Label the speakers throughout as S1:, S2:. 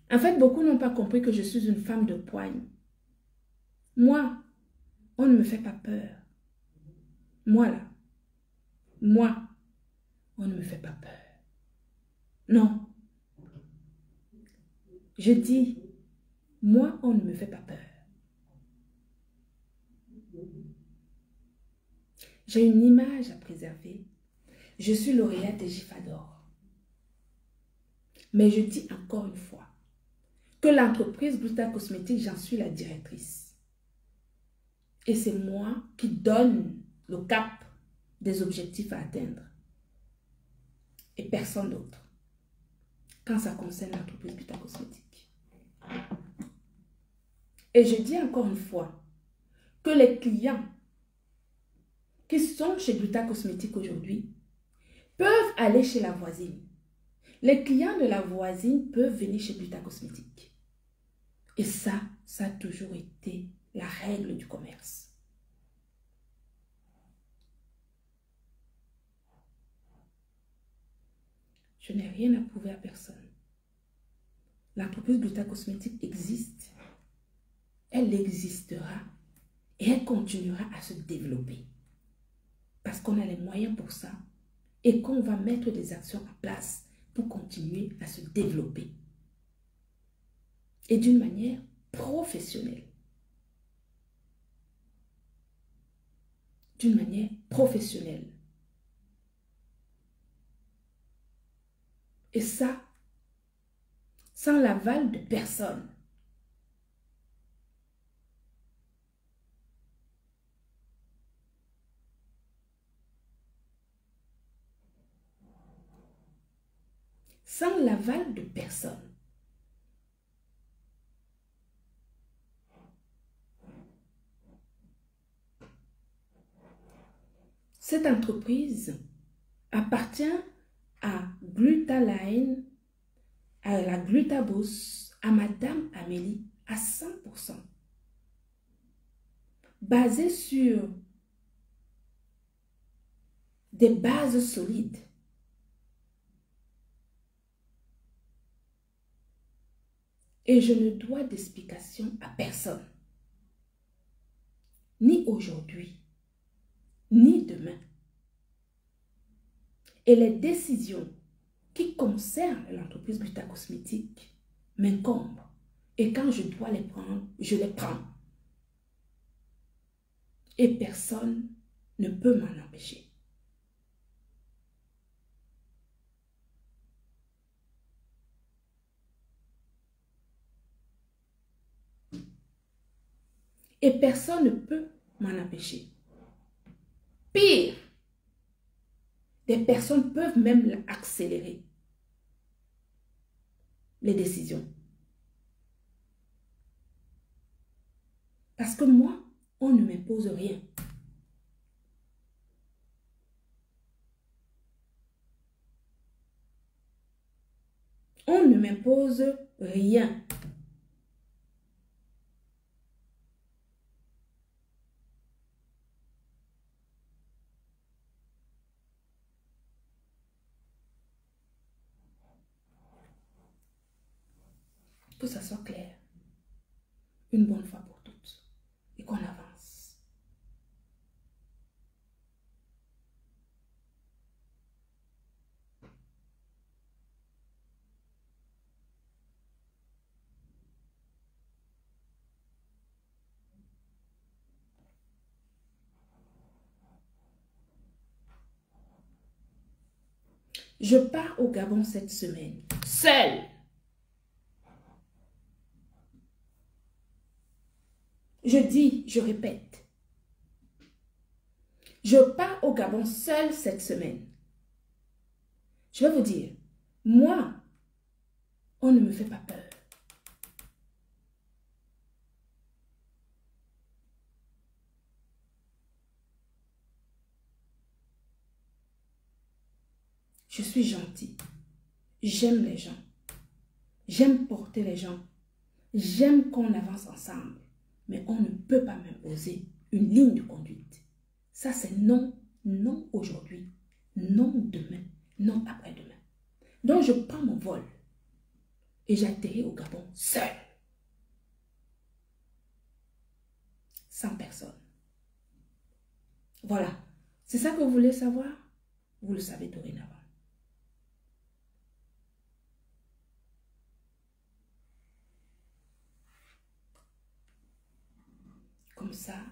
S1: En fait, beaucoup n'ont pas compris que je suis une femme de poigne. Moi, on ne me fait pas peur. Moi, là, moi, on ne me fait pas peur. Non. Je dis, moi, on ne me fait pas peur. J'ai une image à préserver. Je suis lauréate des Gifador. Mais je dis encore une fois que l'entreprise Gluta Cosmétique, j'en suis la directrice. Et c'est moi qui donne le cap des objectifs à atteindre. Et personne d'autre. Quand ça concerne l'entreprise Gluta Cosmétique. Et je dis encore une fois que les clients qui sont chez Gluta Cosmétique aujourd'hui peuvent aller chez la voisine. Les clients de la voisine peuvent venir chez Gluta Cosmétique. Et ça a toujours été la règle du commerce. Je n'ai rien à prouver à personne. L'entreprise Gluta Cosmétique existe. Elle existera et elle continuera à se développer. Parce qu'on a les moyens pour ça et qu'on va mettre des actions en place pour continuer à se développer. Et d'une manière professionnelle. D'une manière professionnelle. Et ça, sans l'aval de personne. Sans l'aval de personne. Cette entreprise appartient à Glutaline, à la Glutaboost, à Madame Amélie, à 100%. Basée sur des bases solides. Et je ne dois d'explication à personne. Ni aujourd'hui, ni demain. Et les décisions qui concernent l'entreprise Gluta Cosmétique m'incombent. Et quand je dois les prendre, je les prends. Et personne ne peut m'en empêcher. Et personne ne peut m'en empêcher. Pire, des personnes peuvent même accélérer les décisions. Parce que moi, on ne m'impose rien. On ne m'impose rien. Que ça soit clair. Une bonne fois pour toutes. Et qu'on avance. Je pars au Gabon cette semaine. Seule. Je dis, je répète. Je pars au Gabon seule cette semaine. Je vais vous dire, moi, on ne me fait pas peur. Je suis gentille. J'aime les gens. J'aime porter les gens. J'aime qu'on avance ensemble. Mais on ne peut pas m'imposer une ligne de conduite. Ça, c'est non, non aujourd'hui, non demain, non après-demain. Donc, je prends mon vol. Et j'atterris au Gabon seul. Sans personne. Voilà. C'est ça que vous voulez savoir? Vous le savez dorénavant. Comme ça,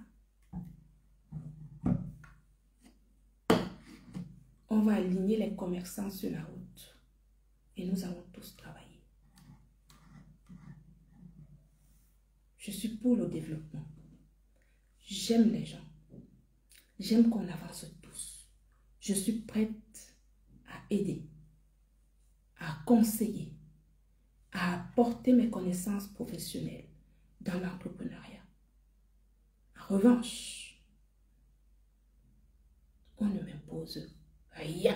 S1: on va aligner les commerçants sur la route. Et nous allons tous travailler. Je suis pour le développement. J'aime les gens. J'aime qu'on avance tous. Je suis prête à aider, à conseiller, à apporter mes connaissances professionnelles dans l'entrepreneuriat. En revanche, on ne m'impose rien.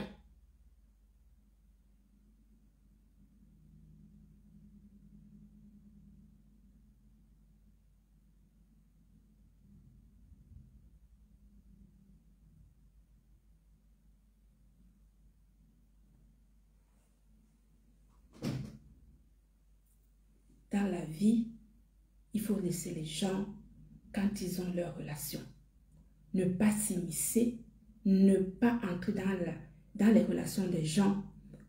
S1: Dans la vie, il faut laisser les gens quand ils ont leurs relations. Ne pas s'immiscer, ne pas entrer dans les relations des gens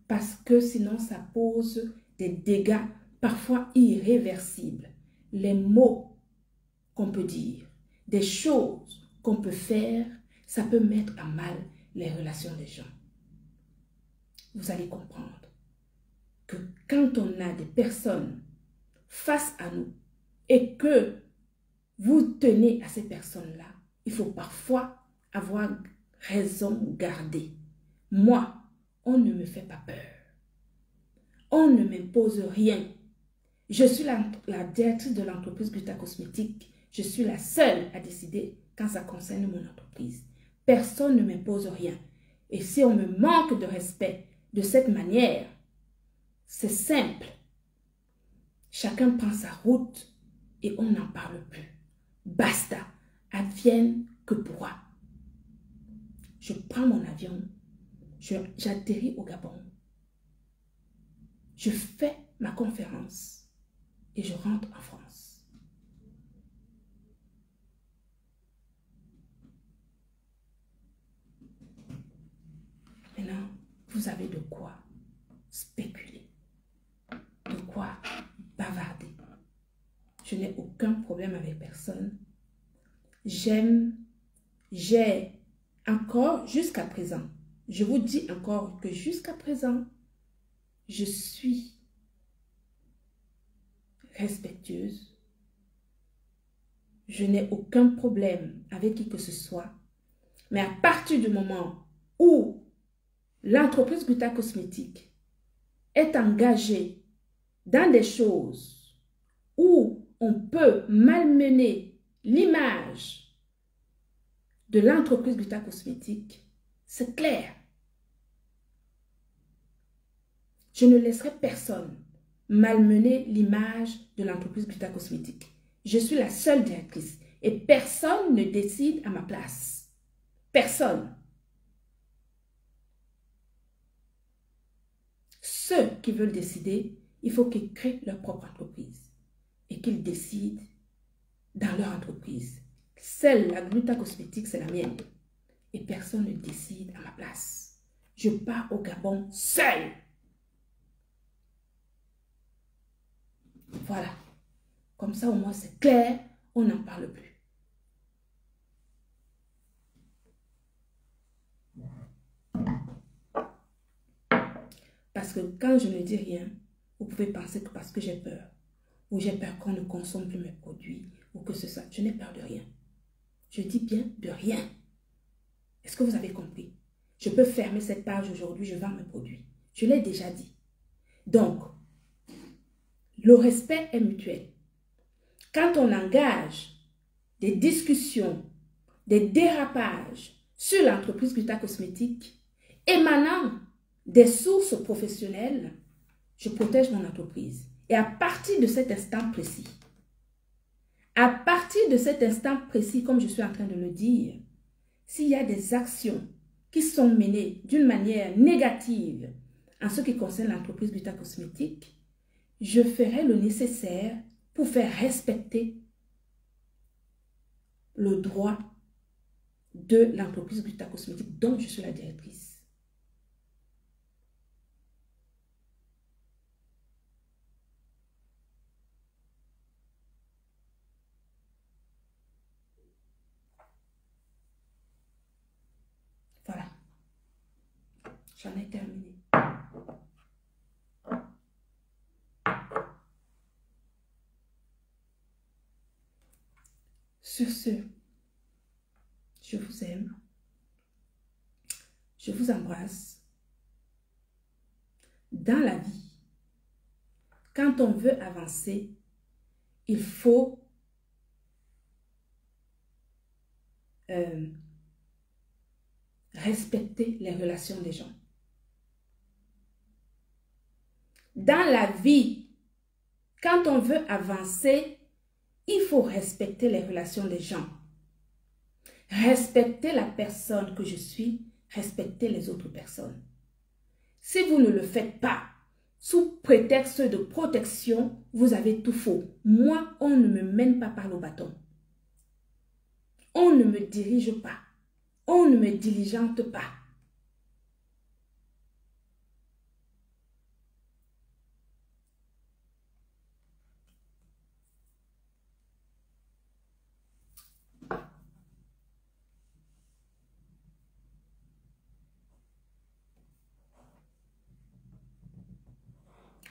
S1: parce que sinon ça pose des dégâts parfois irréversibles. Les mots qu'on peut dire, des choses qu'on peut faire, ça peut mettre à mal les relations des gens. Vous allez comprendre que quand on a des personnes face à nous et que vous tenez à ces personnes-là, il faut parfois avoir raison gardée. Moi, on ne me fait pas peur. On ne m'impose rien. Je suis la directrice de l'entreprise Gluta Cosmétique. Je suis la seule à décider quand ça concerne mon entreprise. Personne ne m'impose rien. Et si on me manque de respect de cette manière, c'est simple. Chacun prend sa route et on n'en parle plus. Basta, advienne que pourra. Je prends mon avion, j'atterris au Gabon. Je fais ma conférence et je rentre en France. Maintenant, vous avez de quoi spéculer, de quoi bavarder. Je n'ai aucun problème avec personne. J'ai encore, jusqu'à présent, je vous dis encore que jusqu'à présent, je suis respectueuse. Je n'ai aucun problème avec qui que ce soit. Mais à partir du moment où l'entreprise Gluta Cosmétique est engagée dans des choses où on peut malmener l'image de l'entreprise Gluta Cosmétique, c'est clair. Je ne laisserai personne malmener l'image de l'entreprise Gluta Cosmétique. Je suis la seule directrice et personne ne décide à ma place. Personne. Ceux qui veulent décider, il faut qu'ils créent leur propre entreprise et qu'ils décident dans leur entreprise. Celle, la Gluta Cosmétique, c'est la mienne. Et personne ne décide à ma place. Je pars au Gabon seule. Voilà. Comme ça, au moins, c'est clair. On n'en parle plus. Parce que quand je ne dis rien, vous pouvez penser que parce que j'ai peur, ou j'ai peur qu'on ne consomme plus mes produits, ou que ce soit. Je n'ai peur de rien. Je dis bien de rien. Est-ce que vous avez compris? Je peux fermer cette page aujourd'hui, je vends mes produits. Je l'ai déjà dit. Donc, le respect est mutuel. Quand on engage des discussions, des dérapages sur l'entreprise Gluta Cosmétique, émanant des sources professionnelles, je protège mon entreprise. Et à partir de cet instant précis, comme je suis en train de le dire, s'il y a des actions qui sont menées d'une manière négative en ce qui concerne l'entreprise Gluta Cosmétique, je ferai le nécessaire pour faire respecter le droit de l'entreprise Gluta Cosmétique dont je suis la directrice. Voilà. J'en ai terminé. Sur ce, je vous aime. Je vous embrasse. Dans la vie, quand on veut avancer, il faut respecter les relations des gens. Dans la vie, quand on veut avancer, il faut respecter les relations des gens. Respecter la personne que je suis, respecter les autres personnes. Si vous ne le faites pas, sous prétexte de protection, vous avez tout faux. Moi, on ne me mène pas par le bâton. On ne me dirige pas. On ne me diligente pas.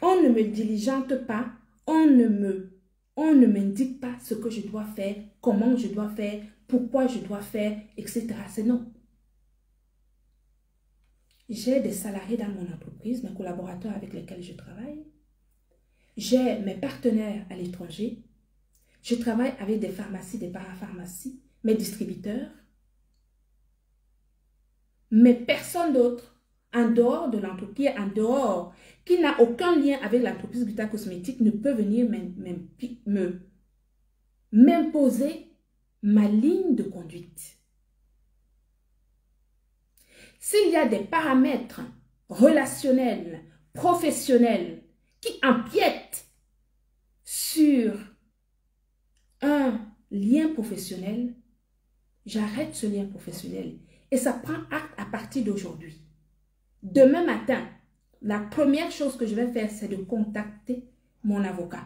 S1: On ne me diligente pas, on ne m'indique pas ce que je dois faire, comment je dois faire, pourquoi je dois faire, etc. C'est non. J'ai des salariés dans mon entreprise, mes collaborateurs avec lesquels je travaille. J'ai mes partenaires à l'étranger. Je travaille avec des pharmacies, des parapharmacies, mes distributeurs. Mais personne d'autre en dehors de l'entreprise, qui n'a aucun lien avec l'entreprise Gluta Cosmétique, ne peut venir m'imposer ma ligne de conduite. S'il y a des paramètres relationnels, professionnels, qui empiètent sur un lien professionnel, j'arrête ce lien professionnel. Et ça prend acte à partir d'aujourd'hui. Demain matin, la première chose que je vais faire, c'est de contacter mon avocat.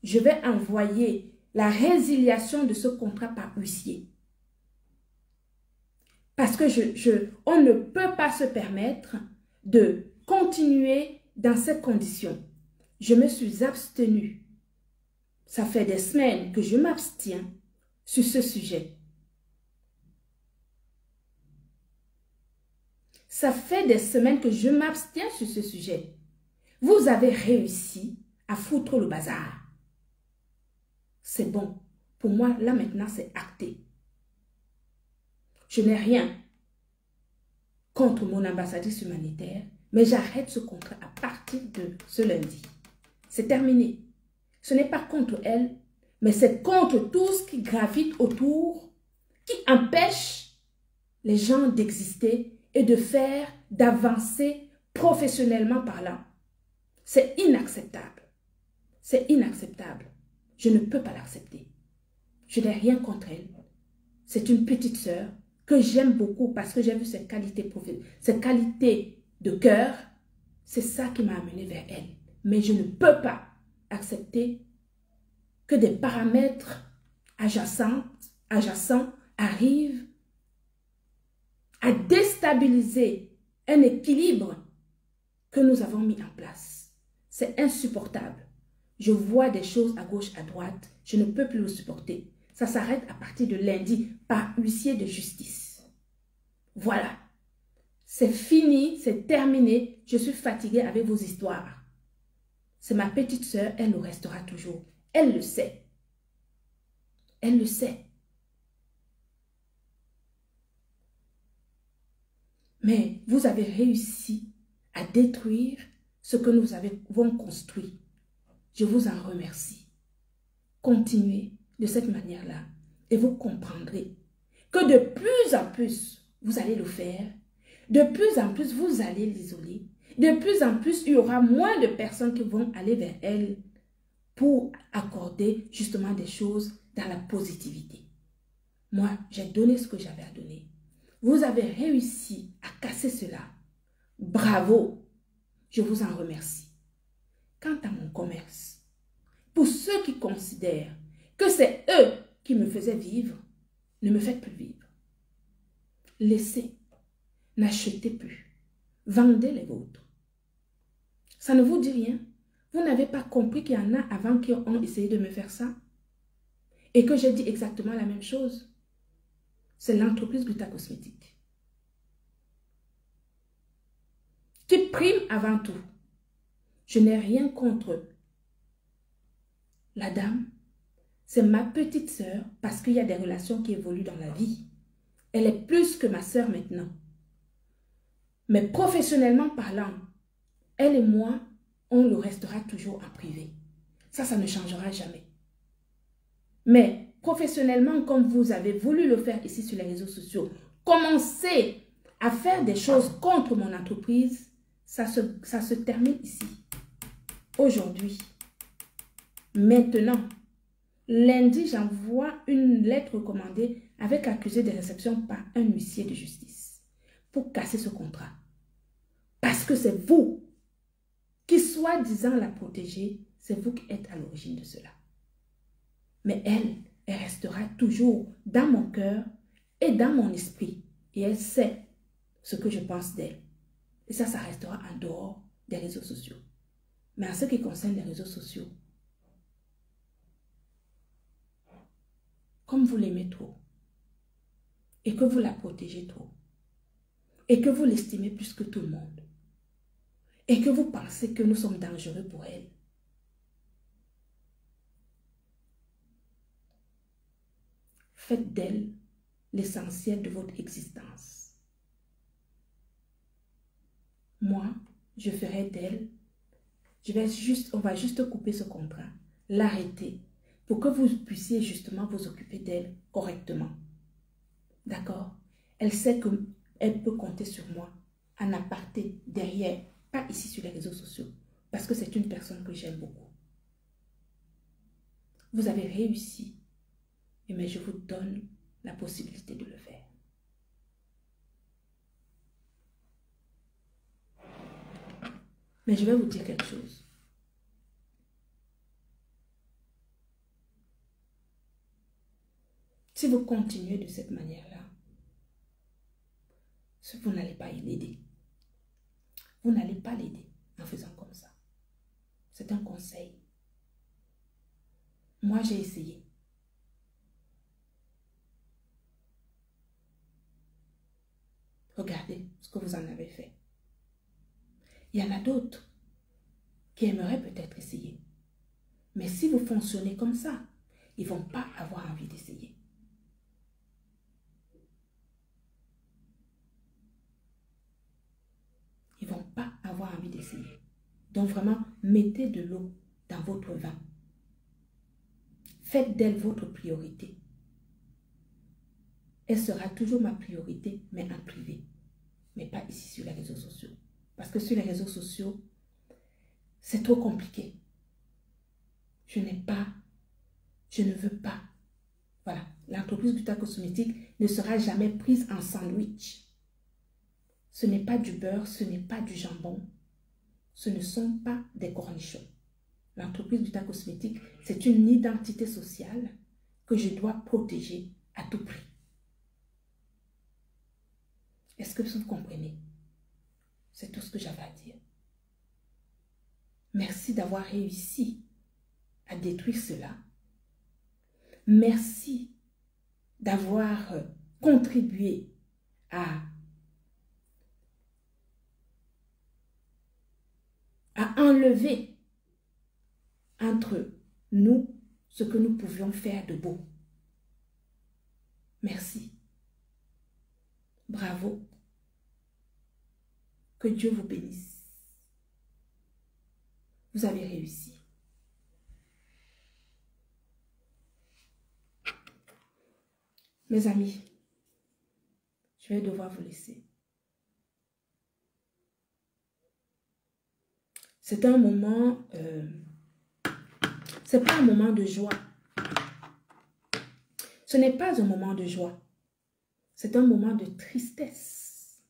S1: Je vais envoyer la résiliation de ce contrat par huissier. Parce que on ne peut pas se permettre de continuer dans ces conditions. Je me suis abstenue. Ça fait des semaines que je m'abstiens sur ce sujet. Ça fait des semaines que je m'abstiens sur ce sujet. Vous avez réussi à foutre le bazar. C'est bon. Pour moi, là maintenant, c'est acté. Je n'ai rien contre mon ambassadrice humanitaire, mais j'arrête ce contrat à partir de ce lundi. C'est terminé. Ce n'est pas contre elle, mais c'est contre tout ce qui gravite autour, qui empêche les gens d'exister et de faire, d'avancer professionnellement parlant. C'est inacceptable. C'est inacceptable. Je ne peux pas l'accepter. Je n'ai rien contre elle. C'est une petite sœur que j'aime beaucoup parce que j'ai vu ses qualités de cœur. C'est ça qui m'a amené vers elle. Mais je ne peux pas accepter que des paramètres adjacents arrivent à déstabiliser un équilibre que nous avons mis en place. C'est insupportable. Je vois des choses à gauche, à droite. Je ne peux plus le supporter. Ça s'arrête à partir de lundi par huissier de justice. Voilà. C'est fini, c'est terminé. Je suis fatiguée avec vos histoires. C'est ma petite sœur, elle le restera toujours. Elle le sait. Elle le sait. Mais vous avez réussi à détruire ce que nous avons construit. Je vous en remercie. Continuez de cette manière-là et vous comprendrez que de plus en plus, vous allez le faire. De plus en plus, vous allez l'isoler. De plus en plus, il y aura moins de personnes qui vont aller vers elle pour accorder justement des choses dans la positivité. Moi, j'ai donné ce que j'avais à donner. Vous avez réussi à casser cela. Bravo, je vous en remercie. Quant à mon commerce, pour ceux qui considèrent que c'est eux qui me faisaient vivre, ne me faites plus vivre. Laissez, n'achetez plus, vendez les vôtres. Ça ne vous dit rien? Vous n'avez pas compris qu'il y en a avant qui ont essayé de me faire ça? Et que j'ai dit exactement la même chose? C'est l'entreprise Gluta Cosmétique qui prime avant tout. Je n'ai rien contre la dame. C'est ma petite sœur parce qu'il y a des relations qui évoluent dans la vie. Elle est plus que ma sœur maintenant. Mais professionnellement parlant, elle et moi, on le restera toujours en privé. Ça ne changera jamais. Mais professionnellement, comme vous avez voulu le faire ici sur les réseaux sociaux, commencez à faire des choses contre mon entreprise, ça se termine ici. Aujourd'hui. Maintenant. Lundi, j'envoie une lettre recommandée avec accusé de réception par un huissier de justice pour casser ce contrat. Parce que c'est vous qui, soi-disant, la protégez, c'est vous qui êtes à l'origine de cela. Mais elle restera toujours dans mon cœur et dans mon esprit. Et elle sait ce que je pense d'elle. Et ça restera en dehors des réseaux sociaux. Mais en ce qui concerne les réseaux sociaux, comme vous l'aimez trop, et que vous la protégez trop, et que vous l'estimez plus que tout le monde, et que vous pensez que nous sommes dangereux pour elle, faites d'elle l'essentiel de votre existence. Moi, je ferai d'elle, on va juste couper ce contrat, l'arrêter, pour que vous puissiez justement vous occuper d'elle correctement. D'accord? Elle sait qu'elle peut compter sur moi en aparté, derrière, pas ici sur les réseaux sociaux, parce que c'est une personne que j'aime beaucoup. Vous avez réussi, mais je vous donne la possibilité de le faire. Mais je vais vous dire quelque chose. Si vous continuez de cette manière-là, vous n'allez pas l'aider. Vous n'allez pas l'aider en faisant comme ça. C'est un conseil. Moi, j'ai essayé. Regardez ce que vous en avez fait. Il y en a d'autres qui aimeraient peut-être essayer. Mais si vous fonctionnez comme ça, ils ne vont pas avoir envie d'essayer. Ils ne vont pas avoir envie d'essayer. Donc vraiment, mettez de l'eau dans votre vin. Faites d'elle votre priorité. Elle sera toujours ma priorité, mais en privé. Mais pas ici sur les réseaux sociaux. Parce que sur les réseaux sociaux, c'est trop compliqué. Je ne veux pas. Voilà, l'entreprise Gluta Cosmétique ne sera jamais prise en sandwich. Ce n'est pas du beurre, ce n'est pas du jambon. Ce ne sont pas des cornichons. L'entreprise Gluta Cosmétique, c'est une identité sociale que je dois protéger à tout prix. Est-ce que vous comprenez? C'est tout ce que j'avais à dire. Merci d'avoir réussi à détruire cela. Merci d'avoir contribué à enlever entre nous ce que nous pouvions faire de beau. Merci. Bravo. Que Dieu vous bénisse. Vous avez réussi. Mes amis, je vais devoir vous laisser. c'est un moment, c'est pas un moment de joie. Ce n'est pas un moment de joie. C'est un moment de tristesse.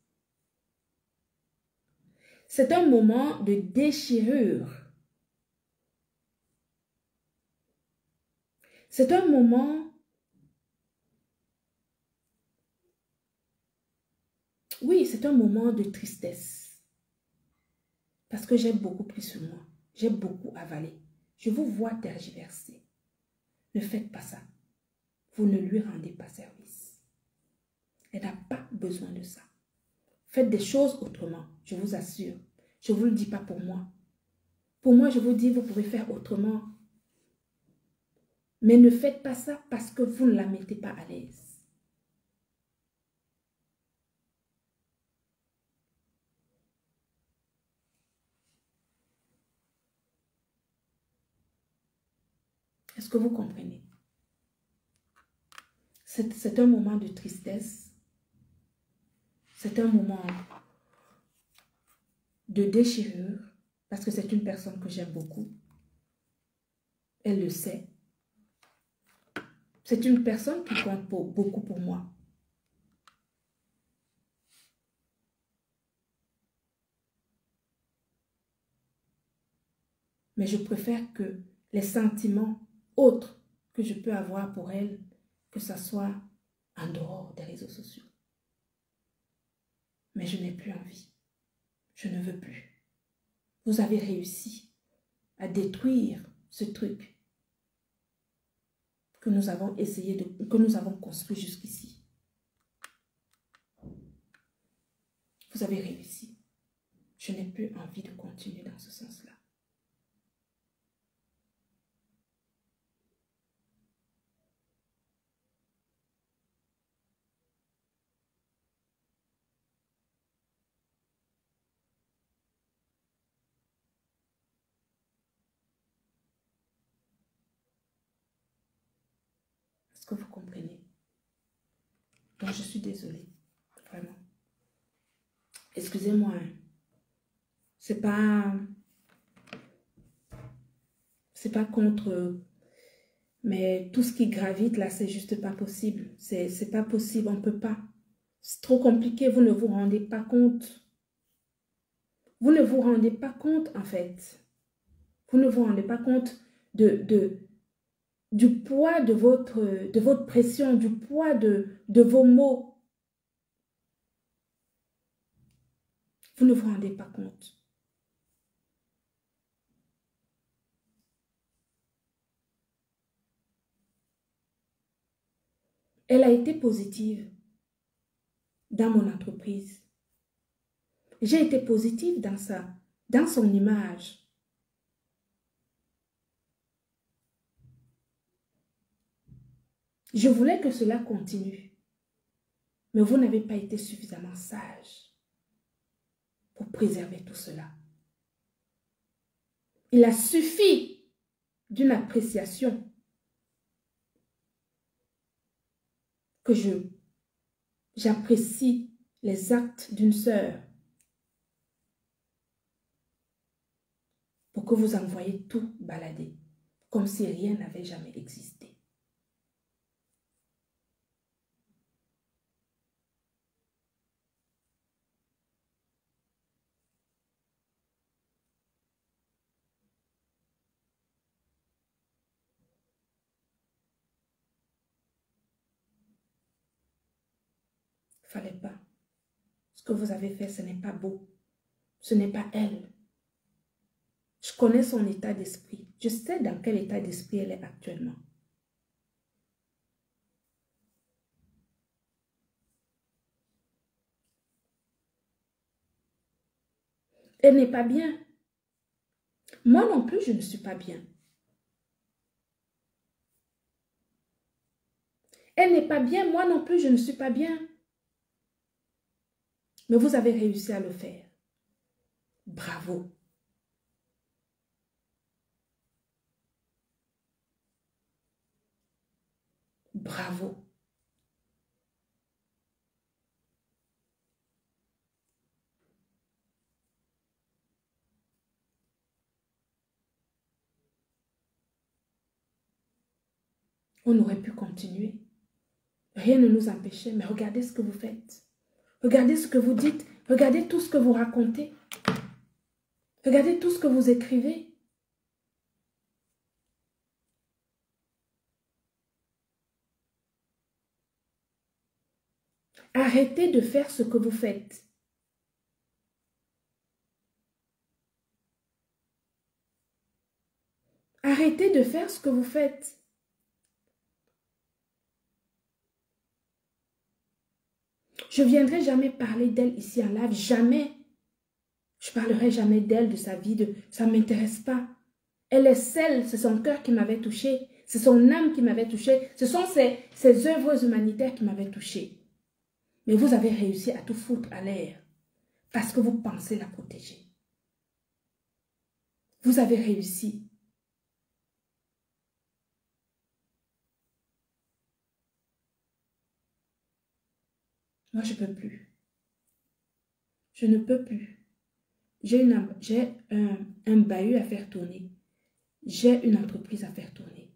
S1: C'est un moment de déchirure. C'est un moment, oui, c'est un moment de tristesse. Parce que j'ai beaucoup pris sur moi. J'ai beaucoup avalé. Je vous vois tergiverser. Ne faites pas ça. Vous ne lui rendez pas service. Elle n'a pas besoin de ça. Faites des choses autrement, je vous assure. Je ne vous le dis pas pour moi. Pour moi, je vous dis, vous pouvez faire autrement. Mais ne faites pas ça parce que vous ne la mettez pas à l'aise. Est-ce que vous comprenez? C'est un moment de tristesse. C'est un moment de déchirure. Parce que c'est une personne que j'aime beaucoup. Elle le sait. C'est une personne qui compte beaucoup pour moi. Mais je préfère que les sentiments autres que je peux avoir pour elle, que ça soit en dehors des réseaux sociaux. Mais je n'ai plus envie. Je ne veux plus. Vous avez réussi à détruire ce truc que nous avons que nous avons construit jusqu'ici. Vous avez réussi. Je n'ai plus envie de continuer dans ce sens-là. Est-ce que vous comprenez? Donc, je suis désolée. Vraiment. Excusez-moi. C'est pas contre... Mais tout ce qui gravite là, c'est juste pas possible. C'est pas possible, on ne peut pas. C'est trop compliqué, vous ne vous rendez pas compte. Vous ne vous rendez pas compte en fait. Vous ne vous rendez pas compte du poids de votre pression, du poids de vos mots. Vous ne vous rendez pas compte. Elle a été positive dans mon entreprise. J'ai été positive dans son image. Je voulais que cela continue. Mais vous n'avez pas été suffisamment sage pour préserver tout cela. Il a suffi d'une appréciation que j'apprécie les actes d'une sœur pour que vous envoyiez tout balader, comme si rien n'avait jamais existé. Il ne fallait pas. Ce que vous avez fait, ce n'est pas beau. Ce n'est pas elle. Je connais son état d'esprit. Je sais dans quel état d'esprit elle est actuellement. Elle n'est pas bien. Moi non plus, je ne suis pas bien. Elle n'est pas bien, moi non plus, je ne suis pas bien. Mais vous avez réussi à le faire. Bravo. Bravo. On aurait pu continuer. Rien ne nous empêchait, mais regardez ce que vous faites. Regardez ce que vous dites. Regardez tout ce que vous racontez. Regardez tout ce que vous écrivez. Arrêtez de faire ce que vous faites. Arrêtez de faire ce que vous faites. Je ne viendrai jamais parler d'elle ici en live, jamais. Je ne parlerai jamais d'elle, de sa vie, ça ne m'intéresse pas. Elle est celle, c'est son cœur qui m'avait touchée, c'est son âme qui m'avait touchée, ce sont ses œuvres humanitaires qui m'avaient touchée. Mais vous avez réussi à tout foutre à l'air parce que vous pensez la protéger. Vous avez réussi. Moi, je ne peux plus. Je ne peux plus. J'ai un bahut à faire tourner. J'ai une entreprise à faire tourner.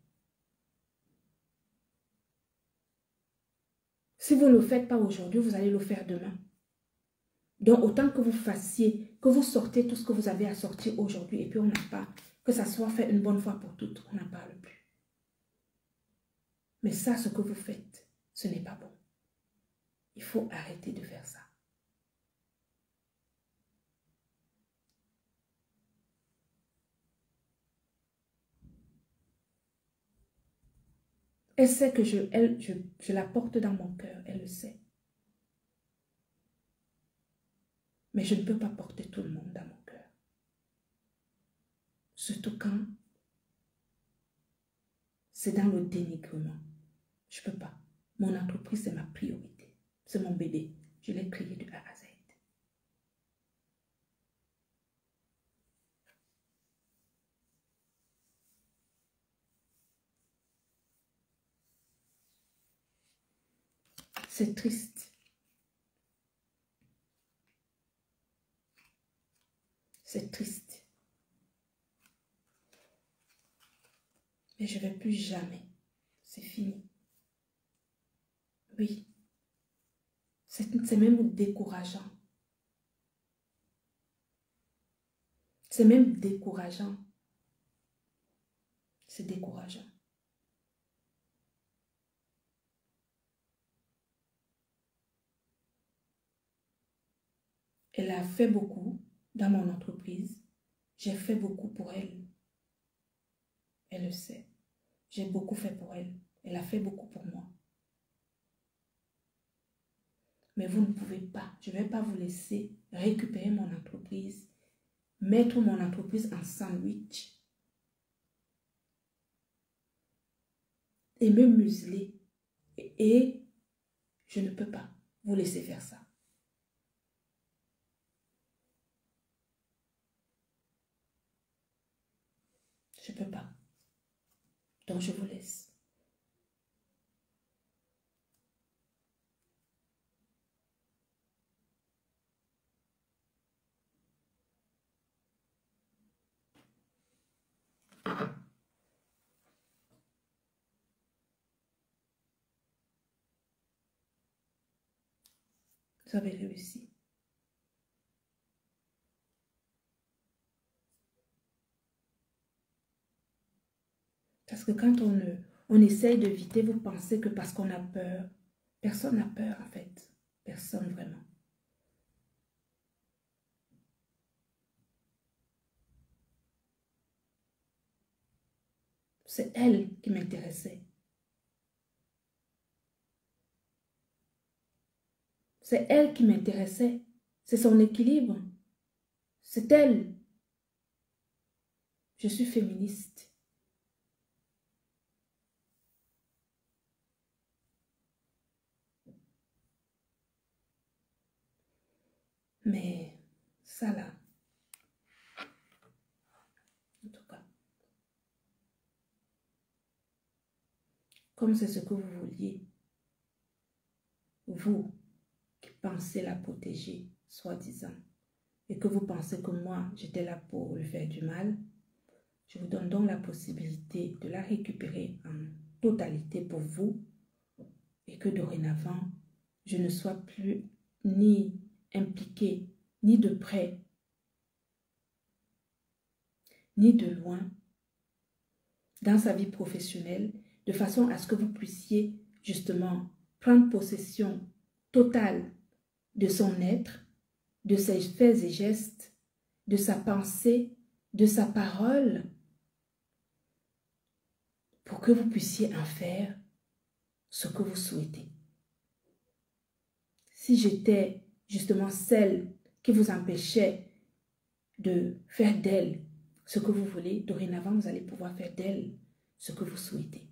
S1: Si vous ne le faites pas aujourd'hui, vous allez le faire demain. Donc, autant que vous fassiez, que vous sortez tout ce que vous avez à sortir aujourd'hui et puis on n'a pas, que ça soit fait une bonne fois pour toutes, on n'en parle plus. Mais ça, ce que vous faites, ce n'est pas bon. Il faut arrêter de faire ça. Elle sait que je la porte dans mon cœur, elle le sait. Mais je ne peux pas porter tout le monde dans mon cœur. Surtout quand c'est dans le dénigrement. Je ne peux pas. Mon entreprise, c'est ma priorité. C'est mon bébé. Je l'ai créé de A à Z. C'est triste. C'est triste. Mais je ne vais plus jamais. C'est fini. Oui. C'est même décourageant. C'est même décourageant. C'est décourageant. Elle a fait beaucoup dans mon entreprise. J'ai fait beaucoup pour elle. Elle le sait. J'ai beaucoup fait pour elle. Elle a fait beaucoup pour moi. Mais vous ne pouvez pas. Je ne vais pas vous laisser récupérer mon entreprise, mettre mon entreprise en sandwich et me museler. Et je ne peux pas vous laisser faire ça. Je ne peux pas. Donc je vous laisse. Vous avez réussi. Parce que quand on essaye d'éviter, vous pensez que parce qu'on a peur, personne n'a peur en fait. Personne vraiment. C'est elle qui m'intéressait. C'est elle qui m'intéressait. C'est son équilibre. C'est elle. Je suis féministe. Mais ça là, en tout cas, comme c'est ce que vous vouliez, vous qui pensez la protéger, soi-disant, et que vous pensez que moi, j'étais là pour lui faire du mal, je vous donne donc la possibilité de la récupérer en totalité pour vous et que dorénavant, je ne sois plus ni impliquée, ni de près, ni de loin dans sa vie professionnelle, de façon à ce que vous puissiez justement prendre possession totale de son être, de ses faits et gestes, de sa pensée, de sa parole, pour que vous puissiez en faire ce que vous souhaitez. Si j'étais justement celle qui vous empêchait de faire d'elle ce que vous voulez, dorénavant, vous allez pouvoir faire d'elle ce que vous souhaitez.